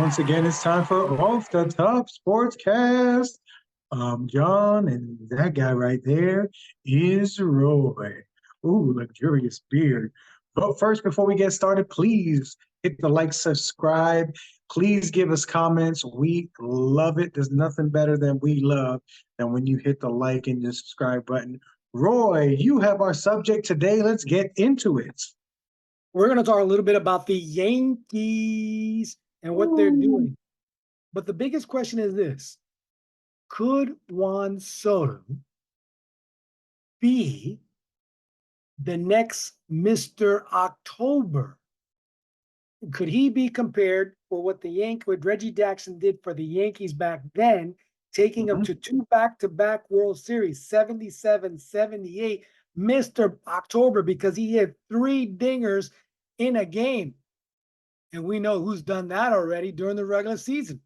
once again, it's time for Off the Top Sportscast. I'm John, and that guy right there is Roy. Ooh, luxurious beard. But first, before we get started, please hit the like, subscribe. Please give us comments. We love it. There's nothing better than we love than when you hit the like and the subscribe button. Roy, you have our subject today. Let's get into it. We're going to talk a little bit about the Yankees and what they're doing. But the biggest question is this: could Juan Soto be the next Mr. October? Could he be compared for what Reggie Jackson did for the Yankees back then, taking them to two back-to-back World Series, 77, 78, Mr. October, because he hit 3 dingers in a game. And we know who's done that already during the regular season.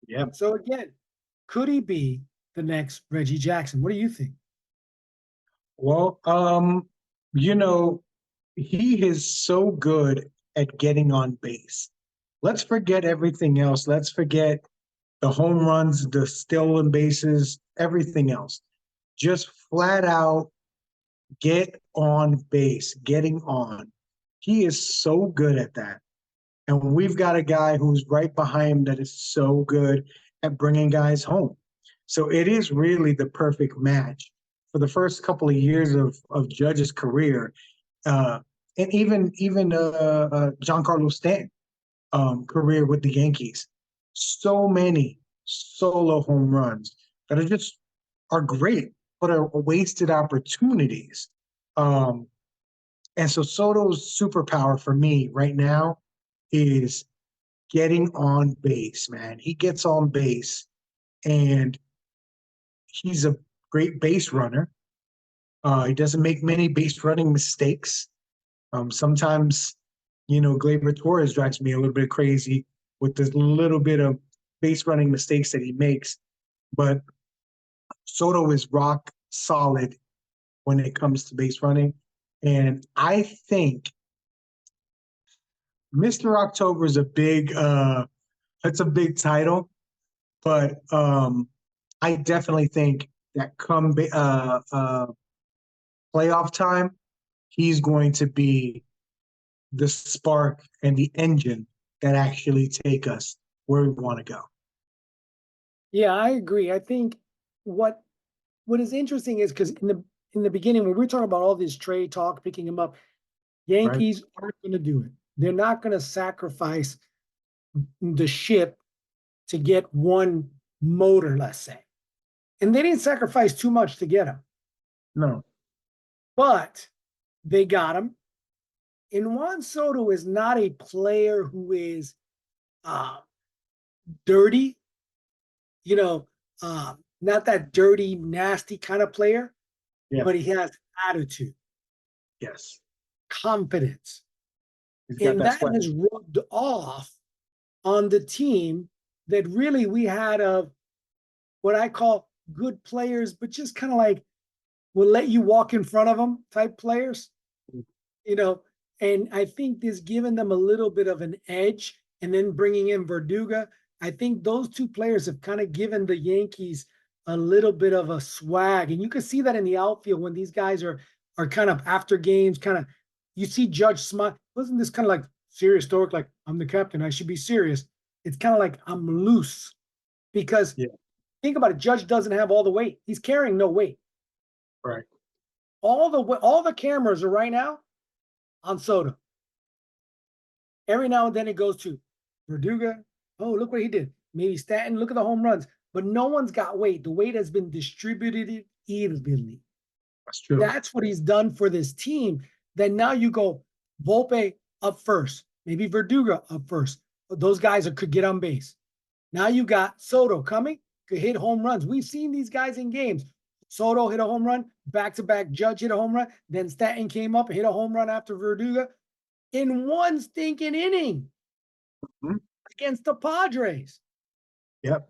Yeah. So again, could he be the next Reggie Jackson? What do you think? Well, he is so good at getting on base. Let's forget everything else. Let's forget the home runs, the stolen bases, everything else. Just flat out get on base, getting on. He is so good at that. And we've got a guy who's right behind him that is so good at bringing guys home. So it is really the perfect match for the first couple of years of Judge's career. And even Giancarlo Stanton career with the Yankees. So many solo home runs that are great, but are wasted opportunities. And so Soto's superpower for me right now is getting on base, man. He gets on base, and he's a great base runner. He doesn't make many base running mistakes. Sometimes, Gleyber Torres drives me a little bit crazy with this little bit of base running mistakes that he makes. But Soto is rock solid when it comes to base running. And I think Mr. October is it's a big title, but I definitely think that come playoff time, he's going to be the spark and the engine that actually take us where we want to go. Yeah, I agree. I think what is interesting is because in the beginning, when we were talking about all this trade talk, picking him up, Yankees aren't going to do it. They're not going to sacrifice the ship to get one motor, let's say. And they didn't sacrifice too much to get him. No. But they got him. And Juan Soto is not a player who is dirty, not that dirty, nasty kind of player, but he has attitude. Yes. Confidence. And that has rubbed off on the team that really we had of what I call good players, but just kind of like will let you walk in front of them type players, and I think this giving them a little bit of an edge, and then bringing in Verdugo. I think those two players have kind of given the Yankees a little bit of a swag. And you can see that in the outfield when these guys are kind of after games, kind of, you see Judge smile. Wasn't this kind of like serious stoic, like I'm the captain, I should be serious. It's kind of like I'm loose because think about it. Judge doesn't have all the weight. He's carrying no weight. Right. All the cameras are right now on Soto. Every now and then it goes to Verdugo. Oh, look what he did. Maybe Stanton. Look at the home runs. But no one's got weight. The weight has been distributed evenly. That's true. That's what he's done for this team. Then now you go Volpe up first. Maybe Verdugo up first. Those guys could get on base. Now you got Soto coming. Could hit home runs. We've seen these guys in games. Soto hit a home run, back-to-back Judge hit a home run, then Stanton came up and hit a home run after Verdugo in one stinking inning against the Padres. Yep.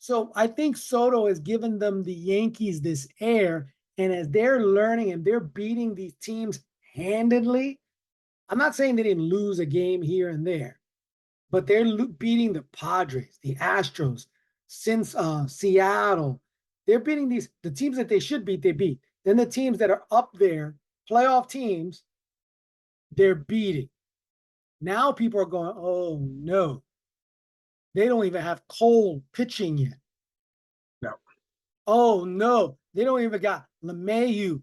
So I think Soto has given them the Yankees this air, and as they're learning and they're beating these teams handedly, I'm not saying they didn't lose a game here and there, but they're beating the Padres, the Astros, since Seattle. They're beating the teams that they should beat, they beat. Then the teams that are up there, playoff teams, they're beating. Now people are going, oh no, they don't even have Cole pitching yet. No. Oh no, they don't even got LeMahieu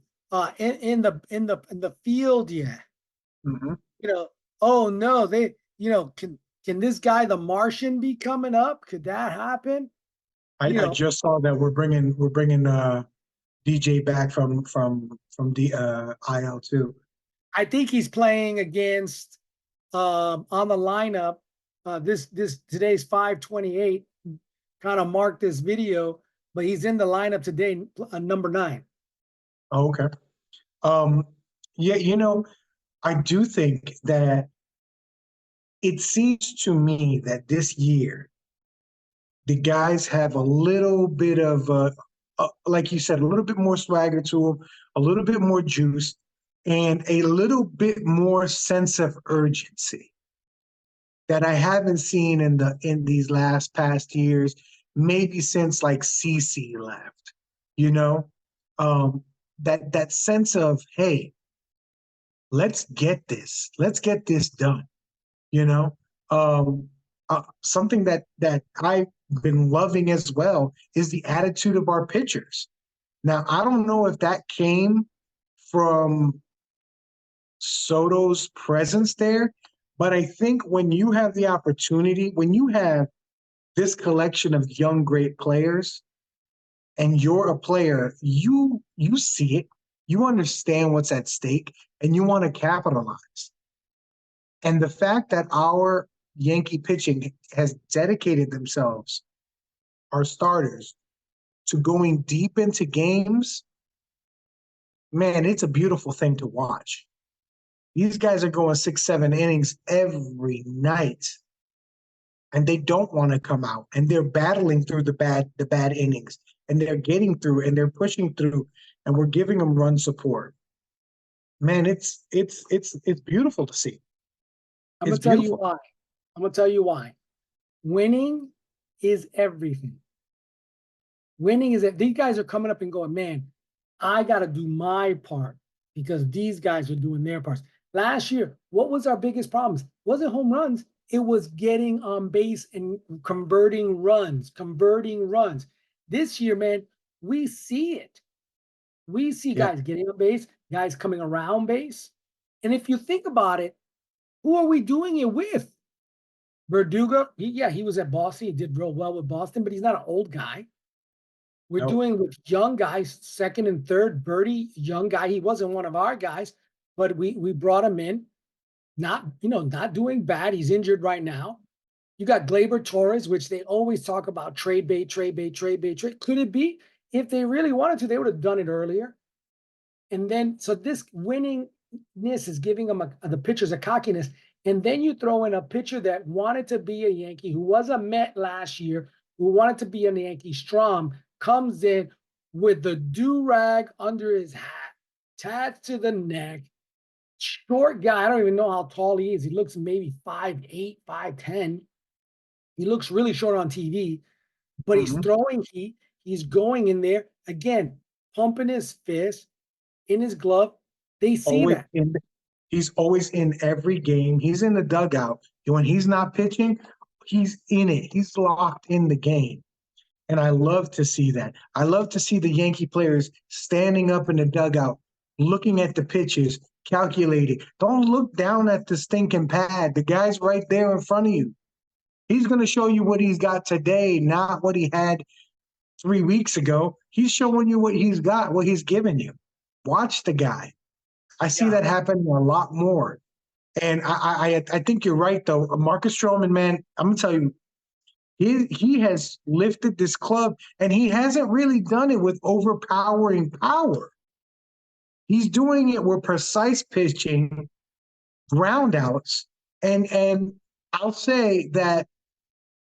in the field yet. Mm-hmm. Oh no, can this guy the Martian be coming up? Could that happen? I just saw that we're bringing DJ back from the IL too. I think he's playing against on the lineup. This today's 5/28 kind of marked this video, but he's in the lineup today, number 9. Oh, okay. Yeah, I do think that it seems to me that this year the guys have a little bit of like you said, a little bit more swagger to them, a little bit more juice, and a little bit more sense of urgency that I haven't seen in these past years, maybe since like CC left. You know, that sense of, hey, let's get this done. You know, something that I've been loving as well is the attitude of our pitchers. Now, I don't know if that came from Soto's presence there, but I think when you have the opportunity, when you have this collection of young, great players, and you're a player, you see it, you understand what's at stake, and you want to capitalize. And the fact that our Yankee pitching has dedicated themselves, our starters, to going deep into games, man, it's a beautiful thing to watch. These guys are going 6, 7 innings every night, and they don't want to come out, and they're battling through the bad innings, and they're getting through, and they're pushing through, and we're giving them run support. Man, it's beautiful to see. I'm gonna tell you why. I'm gonna tell you why. Winning is everything. Winning is that these guys are coming up and going, man, I got to do my part because these guys are doing their parts. Last year, what was our biggest problems? Wasn't home runs. It was getting on base and converting runs. This year, man, we see it. We see guys getting on base, guys coming around base. And if you think about it, who are we doing it with? Verdugo, he was at Boston. He did real well with Boston, but he's not an old guy. We're doing with young guys, second and third. Birdie, young guy. He wasn't one of our guys, but we brought him in. Not doing bad. He's injured right now. You got Gleyber Torres, which they always talk about trade bait. Could it be? If they really wanted to, they would have done it earlier. And then, so this winningness is giving them the pitchers a cockiness. And then you throw in a pitcher that wanted to be a Yankee, who was a Met last year, who wanted to be a Yankee, Strom, comes in with the do-rag under his hat, tats to the neck, short guy. I don't even know how tall he is. He looks maybe 5'8", 5'10". He looks really short on TV, but he's throwing heat. He's going in there, again, pumping his fist in his glove. They see that. He's always in every game. He's in the dugout. And when he's not pitching, he's in it. He's locked in the game. And I love to see that. I love to see the Yankee players standing up in the dugout, looking at the pitches, calculating. Don't look down at the stinking pad. The guy's right there in front of you. He's going to show you what he's got today, not what he had 3 weeks ago. He's showing you what he's got, what he's given you. Watch the guy. I see that happen a lot more. And I think you're right, though. Marcus Stroman, man, I'm going to tell you, he has lifted this club, and he hasn't really done it with overpowering power. He's doing it with precise pitching, ground outs, and I'll say that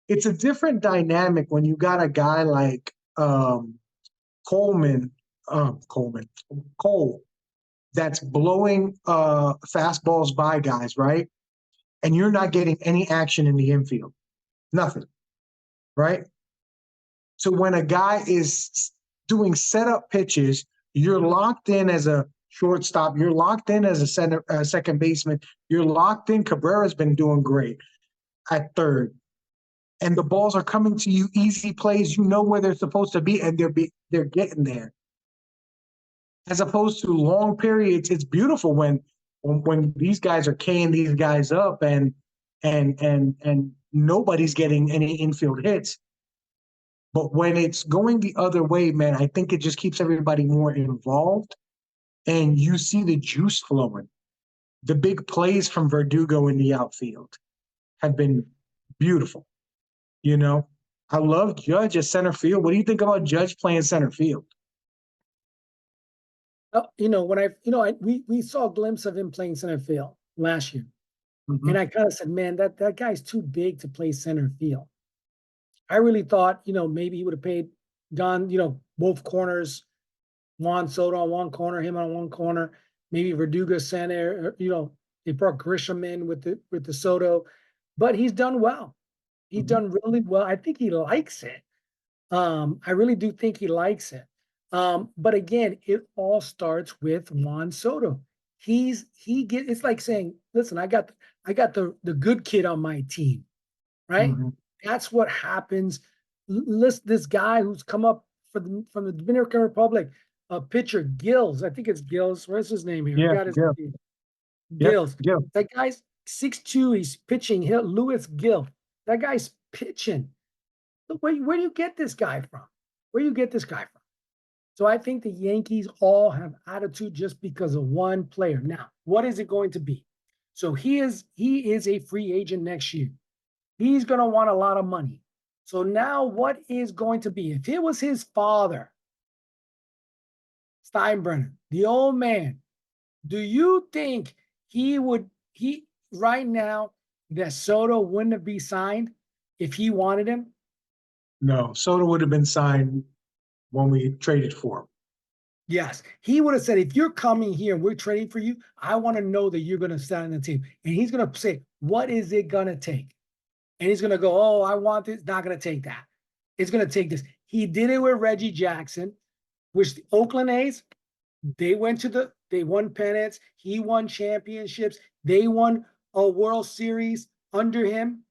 it's a different dynamic when you got a guy like Cole that's blowing fastballs by guys, right? and you're not getting any action in the infield. Nothing, right? So when a guy is doing setup pitches, you're locked in as a shortstop. You're locked in as a second baseman. You're locked in. Cabrera's been doing great at third, and the balls are coming to you, easy plays. You know where they're supposed to be, and they're getting there. As opposed to long periods, it's beautiful when these guys are keying these guys up, and nobody's getting any infield hits. But when it's going the other way, man, I think it just keeps everybody more involved, and you see the juice flowing. The big plays from Verdugo in the outfield have been beautiful. You know, I love Judge at center field. What do you think about Judge playing center field? We saw a glimpse of him playing center field last year, and I kind of said, man, that guy's too big to play center field. I really thought, maybe he would have gone, both corners, Juan Soto on one corner, him on one corner, maybe Verdugo center, they brought Grisham in with the Soto, but he's done well. He's done really well. I think he likes it. I really do think he likes it. But again, it all starts with Juan Soto. It's like saying, listen, I got the good kid on my team, right? That's what happens. This guy who's come up from the Dominican Republic, pitcher Gills. I think it's Gills. Where's his name here? Yeah, I got his name. Gills. Yep. That guy's 6'2". He's pitching. Louis Gill. That guy's pitching. Look, where do you get this guy from? Where do you get this guy from? So I think the Yankees all have attitude just because of one player. Now, what is it going to be? So he is a free agent next year. He's going to want a lot of money. So now what is going to be? If it was his father, Steinbrenner, the old man, do you think right now that Soto wouldn't have been signed if he wanted him? No, Soto would have been signed when we traded for him. Yes, he would have said, if you're coming here and we're trading for you, I want to know that you're going to stand on the team. And he's going to say, what is it going to take? And he's going to go, oh, I want this. Not going to take that. It's going to take this. He did it with Reggie Jackson, which the Oakland A's, they won pennants. He won championships. They won a World Series under him.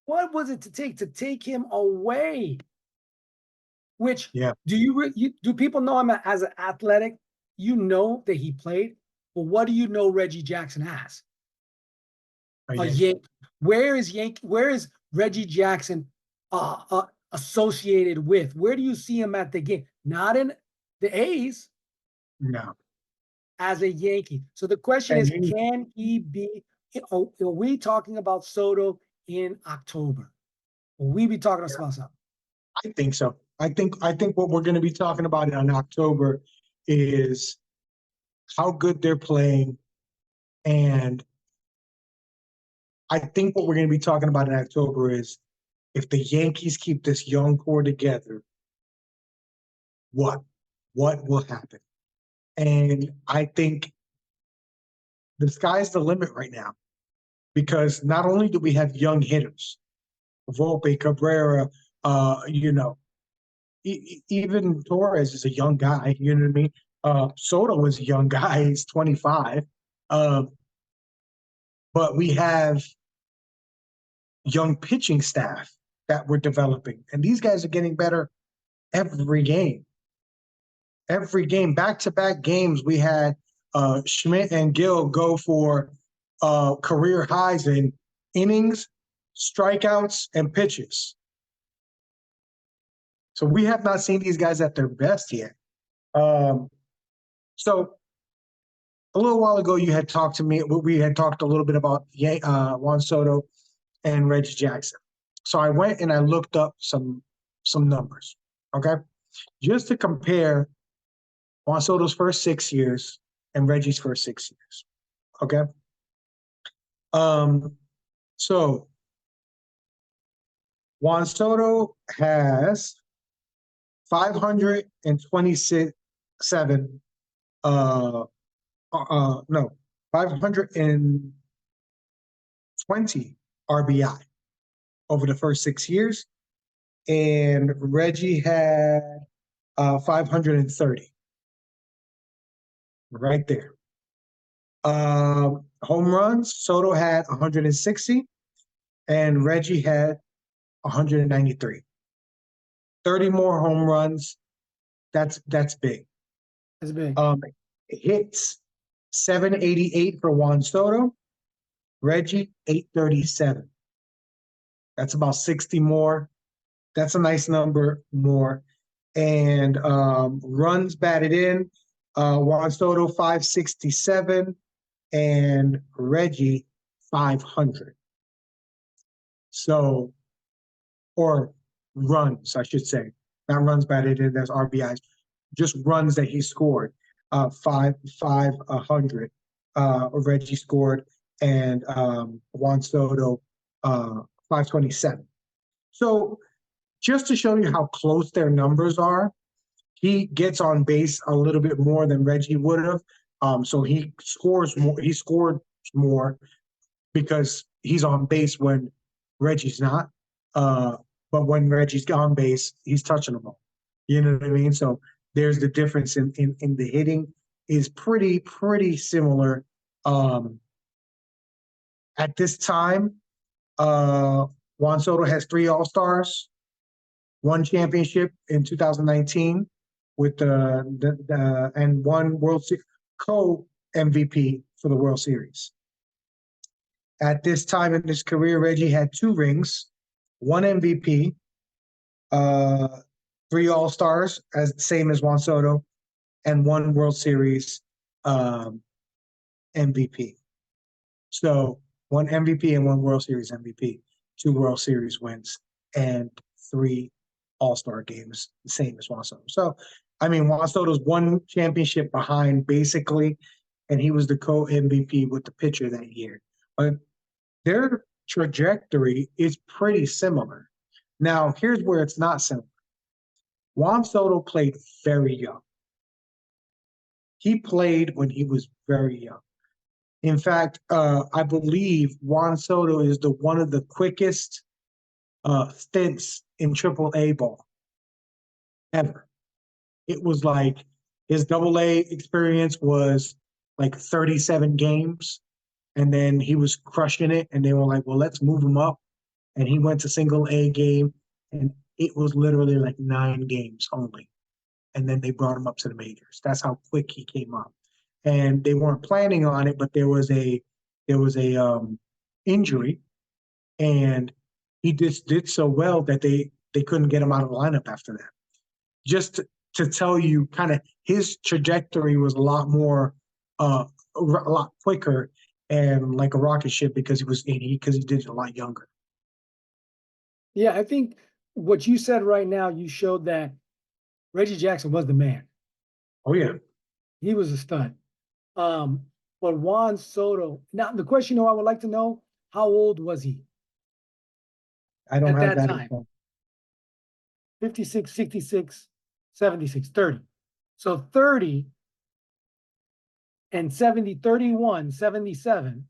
What was it to take him away? Which, do people know him as an athletic? You know that he played, but what do you know Reggie Jackson as? A Yankee. Where is Reggie Jackson associated with? Where do you see him at the game? Not in the A's. No. As a Yankee. So the question is, can he be? Are we talking about Soto in October? Will we be talking about something? I think so. I think what we're going to be talking about in October is how good they're playing, and I think what we're going to be talking about in October is if the Yankees keep this young core together, what will happen? And I think the sky's the limit right now, because not only do we have young hitters, Volpe, Cabrera, even Torres is a young guy, you know what I mean? Soto is a young guy, he's 25. But we have young pitching staff that we're developing. And these guys are getting better every game. Every game, back-to-back games, we had Schmidt and Gill go for career highs in innings, strikeouts, and pitches. So we have not seen these guys at their best yet. So a little while ago, you had talked to me. We had talked a little bit about Juan Soto and Reggie Jackson. So I went and I looked up some numbers, okay? Just to compare Juan Soto's first 6 years and Reggie's first 6 years, okay? So Juan Soto has 527 500 and 20 RBI over the first 6 years, and Reggie had 530. Right there. Home runs, Soto had 160, and Reggie had 193. 30 more home runs. That's big. That's big. Hits, 788 for Juan Soto. Reggie, 837. That's about 60 more. That's a nice number more. And runs batted in, Juan Soto, 567, and Reggie, 500. So, or runs, I should say. Not runs batted in, that's RBIs. Just runs that he scored. 500. Reggie scored, and Juan Soto, 527. So just to show you how close their numbers are, he gets on base a little bit more than Reggie would have. So he scores more. He scored more because he's on base when Reggie's not. But when Reggie's on base, he's touching the ball. You know what I mean? So there's the difference in the hitting is pretty similar. At this time, Juan Soto has 3 All-Stars, 1 championship in 2019 with and 1 World Series co-MVP for the World Series. At this time in his career, Reggie had 2 rings, 1 MVP, 3 All-Stars, as same as Juan Soto, and 1 World Series MVP. So 1 MVP and 1 World Series MVP, 2 World Series wins, and 3 All-Star games, the same as Juan Soto. So, I mean, Juan Soto's 1 championship behind, basically, and he was the co-MVP with the pitcher that year. But their trajectory is pretty similar. Now, here's where it's not similar. Juan Soto played very young. He played when he was very young. In fact, I believe Juan Soto is one of the quickest stints in AAA ball ever. It was like his AA experience was like 37 games, and then he was crushing it, and they were like, well, let's move him up. And he went to single A game, and it was literally like 9 games only. And then they brought him up to the majors. That's how quick he came up. And they weren't planning on it, but there was a injury, and he just did so well that they couldn't get him out of the lineup after that. Just to tell you, kind of his trajectory was a lot more, a lot quicker, and like a rocket ship because he did it a lot younger. Yeah, I think what you said right now, you showed that Reggie Jackson was the man. Oh yeah, he was a stud. But Juan Soto. Now the question, I would like to know, how old was he? I don't at have that that. Time. 56, 66, 76, 30. So 30 and 70, 31, 77.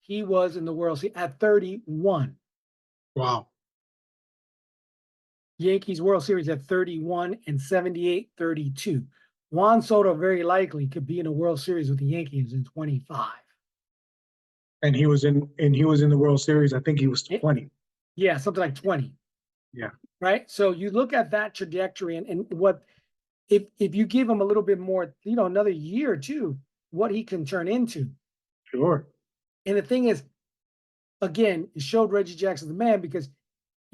He was in the World Series at 31. Wow. Yankees World Series at 31 and 78, 32. Juan Soto very likely could be in a World Series with the Yankees in 25. And he was in the World Series. I think he was 20. Yeah, something like 20. Yeah. Right. So you look at that trajectory, and what if you give him a little bit more, another year or two, what he can turn into. Sure. And the thing is, again, it showed Reggie Jackson the man, because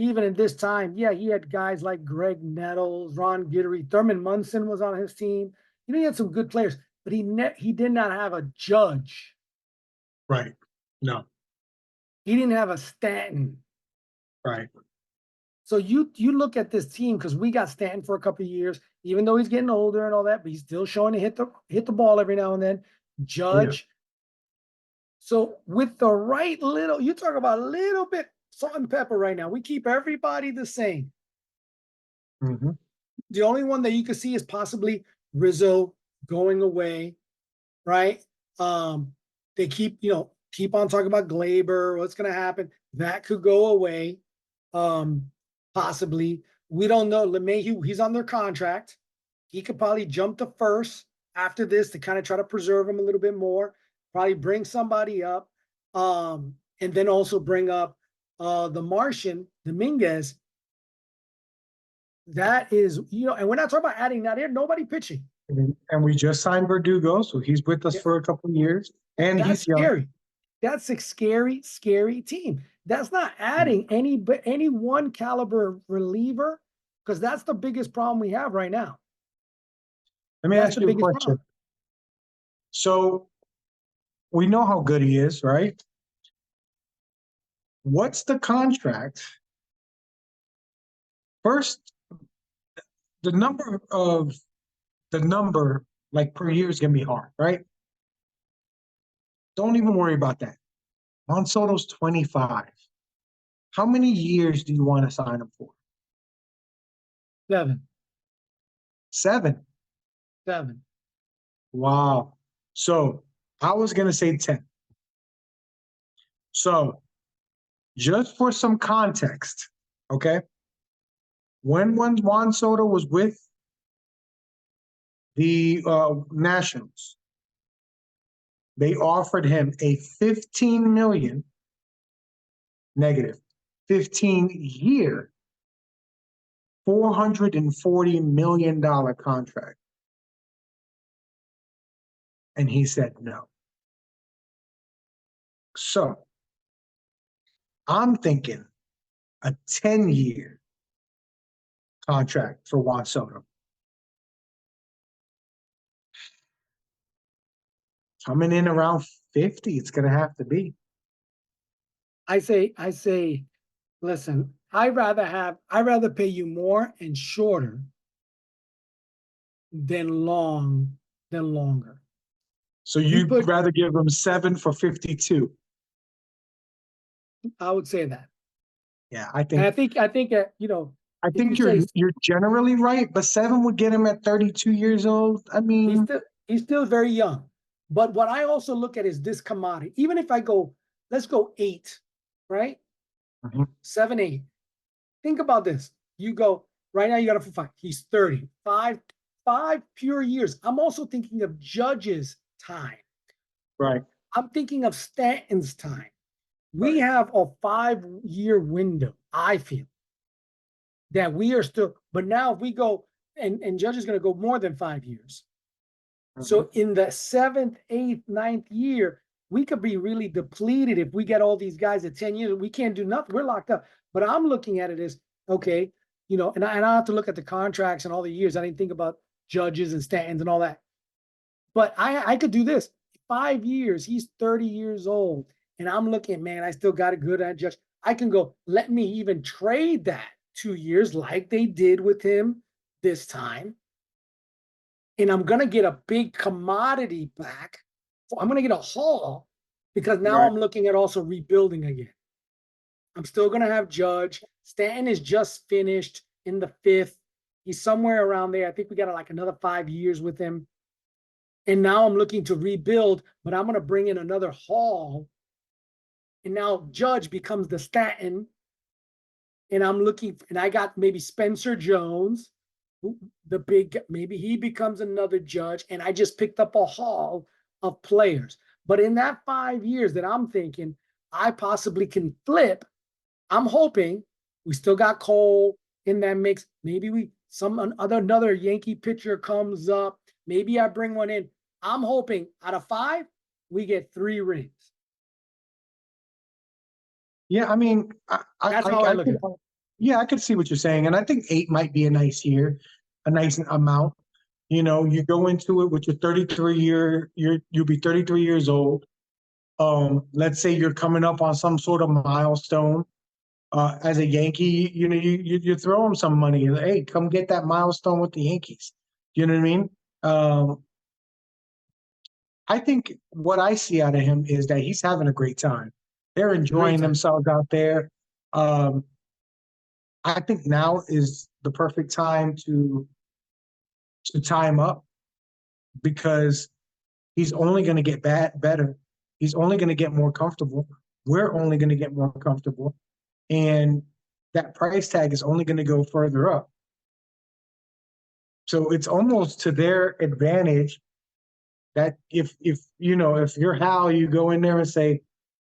even in this time, yeah, he had guys like Greg Nettles, Ron Guidry, Thurman Munson was on his team. He had some good players, but he did not have a Judge. Right. No. He didn't have a Stanton. Right. So you look at this team, because we got Stanton for a couple of years, even though he's getting older and all that, but he's still showing to hit the ball every now and then. Judge. Yeah. So with the right you talk about a little bit salt and pepper right now. We keep everybody the same. Mm-hmm. The only one that you could see is possibly Rizzo going away, right? They keep, keep on talking about Glaber, what's going to happen. That could go away, possibly. We don't know. LeMahieu, he's on their contract. He could probably jump to first after this to kind of try to preserve him a little bit more. Probably bring somebody up, and then also bring up the Martian Dominguez. That is, and we're not talking about adding that here. Nobody pitching. And we just signed Verdugo, so he's with us for a couple of years, and that's he's young. Scary. That's a scary, scary team. That's not adding any one caliber reliever, because that's the biggest problem we have right now. Let me ask you a question. Problem. So we know how good he is, right? What's the contract? First, the number like per year is gonna be hard, right? Don't even worry about that. Juan Soto's 25. How many years do you want to sign him for? 7. 7. 7. Wow. So I was gonna say 10. So just for some context, okay? When Juan Soto was with the Nationals, they offered him a 15 million negative 15-year $440 million contract. And he said no. So I'm thinking a 10-year contract for Juan Soto. Coming in around 50, it's going to have to be. I say, listen, I'd rather pay you more and shorter than longer. So you'd rather give them 7 for 52? I would say that. Yeah, I think. And I think I think you're generally right, but 7 would get him at 32 years old. I mean, he's still very young. But what I also look at is this commodity. Even if I go, let's go 8, right? 7, 8. Think about this. You go right now. You got a 5. He's 30. 5 pure years. I'm also thinking of Judge's time. Right. I'm thinking of Stanton's time. We have a 5-year window, I feel, that we are still, but now if we go, and Judge is going to go more than 5 years. So in the 7th, 8th, 9th year, we could be really depleted if we get all these guys at 10 years. We can't do nothing. We're locked up. But I'm looking at it as, okay, and I have to look at the contracts and all the years. I didn't think about Judges and Stantons and all that. But I could do this. 5 years, he's 30 years old. And I'm looking, man, I still got a good at Judge. I can go, let me even trade that 2 years like they did with him this time. And I'm going to get a big commodity back. So I'm going to get a haul, because now I'm looking at also rebuilding again. I'm still going to have Judge. Stanton is just finished in the 5th. He's somewhere around there. I think we got like another 5 years with him. And now I'm looking to rebuild, but I'm going to bring in another haul. And now Judge becomes the Stanton. And I'm looking, and I got maybe Spencer Jones, maybe he becomes another Judge, and I just picked up a haul of players. But in that 5 years that I'm thinking I possibly can flip, I'm hoping we still got Cole in that mix. Maybe another Yankee pitcher comes up. Maybe I bring one in. I'm hoping out of 5, we get 3 rings. Yeah, I mean, that's how I look at it. Yeah, I could see what you're saying. And I think 8 might be a nice year, a nice amount. You go into it with your 33-year, you'll be 33 years old. Let's say you're coming up on some sort of milestone. As a Yankee, you throw them some money. Hey, come get that milestone with the Yankees. You know what I mean? I think what I see out of him is that he's having a great time. They're enjoying themselves out there. I think now is the perfect time to tie him up, because he's only going to get better. He's only going to get more comfortable. We're only going to get more comfortable. And that price tag is only going to go further up. So it's almost to their advantage that if you're Hal, you go in there and say,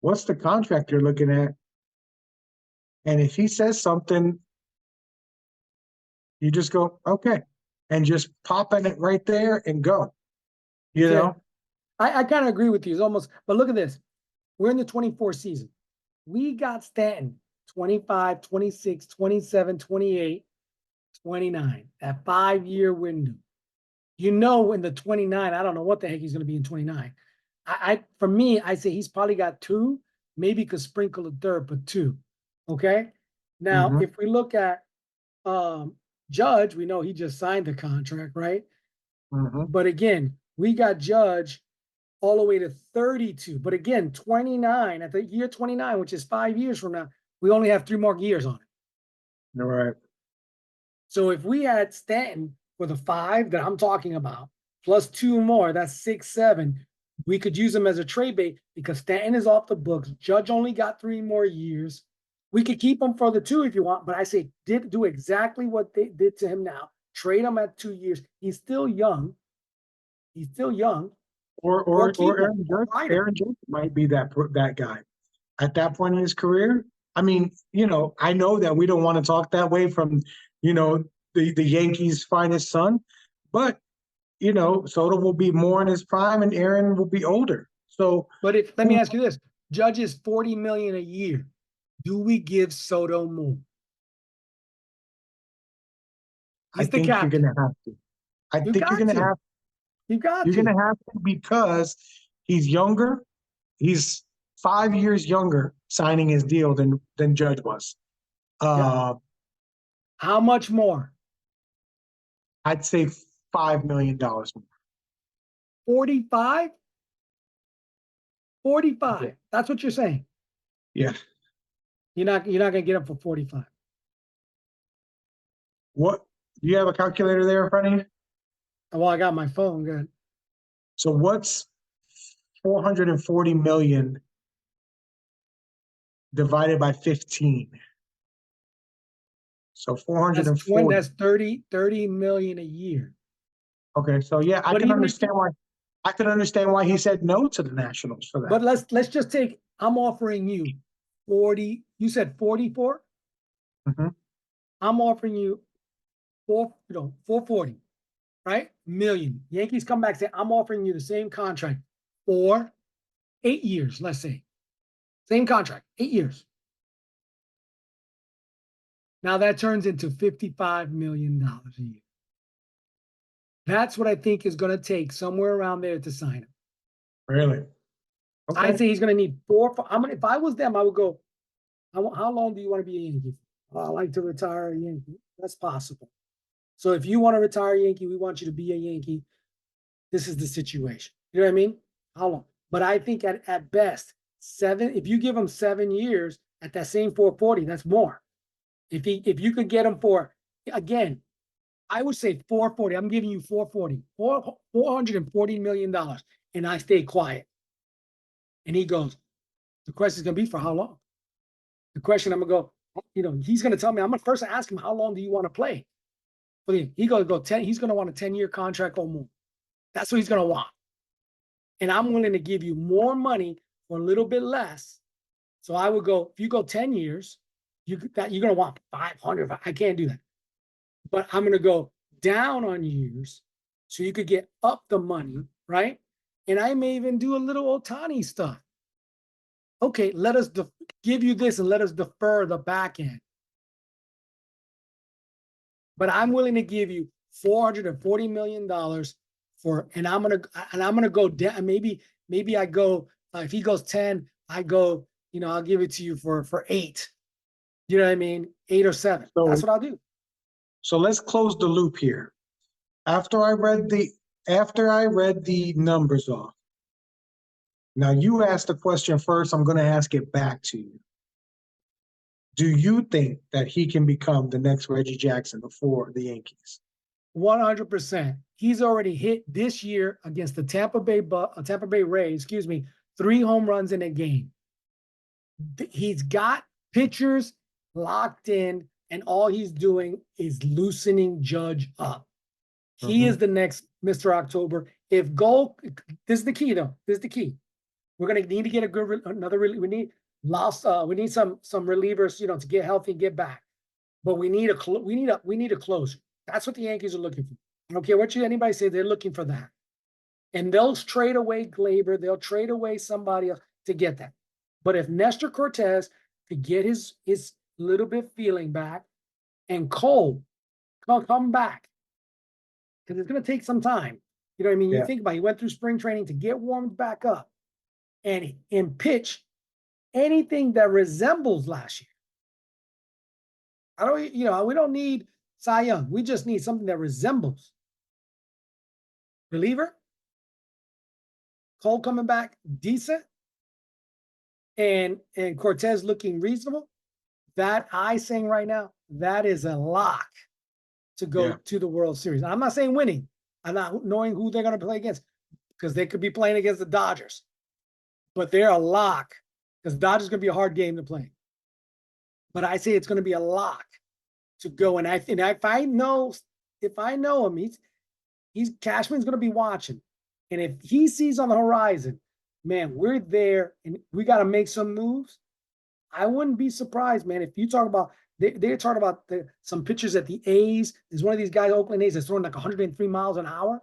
what's the contract you're looking at? And if he says something, you just go, okay, and just pop in it right there and go. You know? I kind of agree with you. It's almost, but look at this. We're in the 24 season. We got Stanton 25, 26, 27, 28, 29. That 5-year window. You know, in the 29, I don't know what the heck he's going to be in 29. For me, I say he's probably got 2, maybe could sprinkle a third, but 2. Okay. Now, if we look at Judge, we know he just signed the contract, right? But again, we got Judge all the way to 32. But again, 29 at the year 29, which is 5 years from now, we only have 3 more years on it. All right. So if we had Stanton for the 5 that I'm talking about, plus 2 more, that's 6, 7. We could use him as a trade bait because Stanton is off the books. Judge only got 3 more years. We could keep him for the 2 if you want, but I say do exactly what they did to him now. Trade him at 2 years. He's still young. He's still young. Or Aaron Judge might be that guy at that point in his career. I mean, I know that we don't want to talk that way from, the Yankees' finest son, but Soto will be more in his prime and Aaron will be older. So, but let me ask you this: Judge is $40 million a year. Do we give Soto more? I think you're going to have to. I think you're going to have. You're going to have to because he's younger. He's 5 years younger signing his deal than Judge was. How much more? I'd say $5 million more. 45? 45. Yeah. That's what you're saying. Yeah. You're not going to get him for 45. What? Do you have a calculator there in front of you? Well, I got my phone. Good. So what's 440 million divided by 15? So 440. That's 30 million a year. Okay, so yeah, I can understand why he said no to the Nationals for that. But let's just take. I'm offering you 40. You said 44. I'm offering you 440. Right? Million. Yankees come back and say, I'm offering you the same contract for 8 years, let's say. Same contract, 8 years. Now that turns into $55 million a year. That's what I think is going to take somewhere around there to sign him. Really? Okay. I'd say he's going to need 4. If I was them, I would go, how long do you want to be a Yankee? I like to retire a Yankee. That's possible. So if you want to retire a Yankee, we want you to be a Yankee. This is the situation. You know what I mean? How long? But I think at best, 7, if you give him 7 years at that same 440, that's more. If you could get him for, again, I would say 440. I'm giving you 440, $440 million. And I stay quiet. And he goes, the question is going to be for how long? The question I'm going to go, he's going to tell me, I'm going to first ask him, how long do you want to play? He's going to go 10. He's going to want a 10-year contract or more. That's what he's going to want. And I'm willing to give you more money for a little bit less. So I would go, if you go 10 years, you're going to want 500. I can't do that. But I'm going to go down on years so you could get up the money, right? And I may even do a little Ohtani stuff. Okay, let us give you this and let us defer the back end. But I'm willing to give you $440 million and I'm gonna go down. Maybe I go if he goes 10, I go. I'll give it to you for 8. You know what I mean? 8 or 7. So, that's what I'll do. So let's close the loop here. After I read the numbers off. Now you asked the question first. I'm going to ask it back to you. Do you think that he can become the next Reggie Jackson before the Yankees? 100%. He's already hit this year against the Tampa Bay Rays, 3 home runs in a game. He's got pitchers locked in, and all he's doing is loosening Judge up. He is the next Mr. October. This is the key, though. This is the key. We're gonna need to get we need some relievers, to get healthy and get back. But we need a closer. That's what the Yankees are looking for. I don't care what anybody say, they're looking for that. And they'll trade away Glaber, they'll trade away somebody else to get that. But if Nestor Cortez could get his little bit feeling back, and Cole come back, because it's going to take some time. You know what I mean? You think about it, he went through spring training to get warmed back up and pitch anything that resembles last year. We don't need Cy Young. We just need something that resembles. Reliever, Cole coming back decent, and Cortez looking reasonable. That I saying right now, that is a lock to go to the World Series. I'm not saying winning. I'm not knowing who they're going to play against, because they could be playing against the Dodgers. But they're a lock, because the Dodgers is going to be a hard game to play. But I say it's going to be a lock to go. And if I know him, Cashman's going to be watching. And if he sees on the horizon, man, we're there and we got to make some moves, I wouldn't be surprised, man. If you talk about, they're talking about some pitchers at the A's. There's one of these guys, Oakland A's, that's throwing like 103 miles an hour.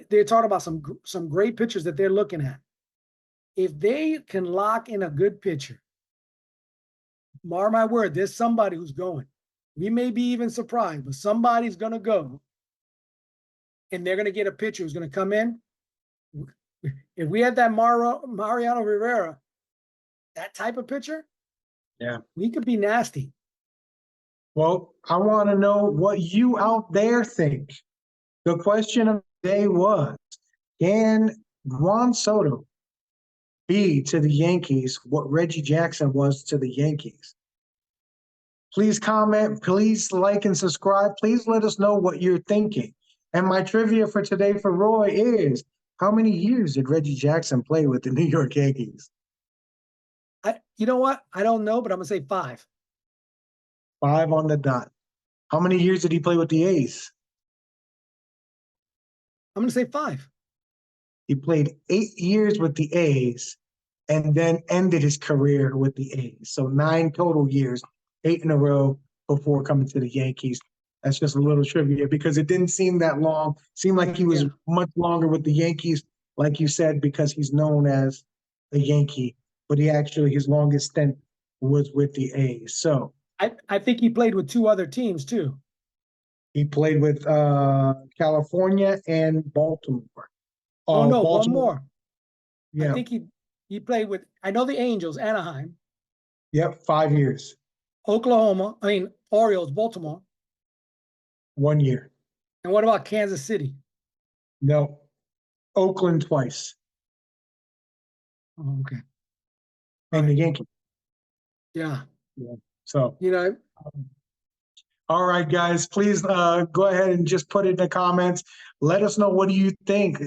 They're talking about some great pitchers that they're looking at. If they can lock in a good pitcher, mark my word, there's somebody who's going. We may be even surprised, but somebody's going to go, and they're going to get a pitcher who's going to come in. If we had that Mariano Rivera, that type of pitcher, we could be nasty. Well, I want to know what you out there think. The question of the day was, can Juan Soto be to the Yankees what Reggie Jackson was to the Yankees? Please comment, please like and subscribe. Please let us know what you're thinking. And my trivia for today for Roy is, how many years did Reggie Jackson play with the New York Yankees? You know what? I don't know, but I'm going to say 5. 5 on the dot. How many years did he play with the A's? I'm going to say 5. He played 8 years with the A's and then ended his career with the A's. So 9 total years, 8 in a row before coming to the Yankees. That's just a little trivia because it didn't seem that long. Seemed like he was much longer with the Yankees, like you said, because he's known as a Yankee. But his longest stint was with the A's. So I think he played with 2 other teams too. He played with California and Baltimore. Oh no, Baltimore. one more. Yeah. I think he played with, I know the Angels, Anaheim. Yep, 5 years. Orioles, Baltimore. 1 year. And what about Kansas City? No. Oakland twice. Oh, okay. And the Yankees. Yeah. So, all right, guys, please go ahead and just put it in the comments. Let us know, what do you think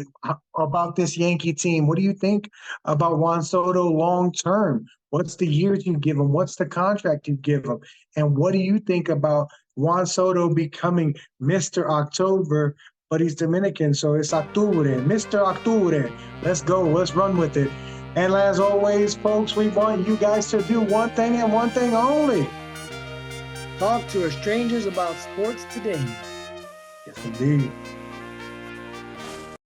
about this Yankee team? What do you think about Juan Soto long-term? What's the years you give him? What's the contract you give him? And what do you think about Juan Soto becoming Mr. October? But he's Dominican, so it's Octubre, Mr. Octubre. Let's go. Let's run with it. And as always, folks, we want you guys to do one thing and one thing only. Talk to our strangers about sports today. Yes, indeed.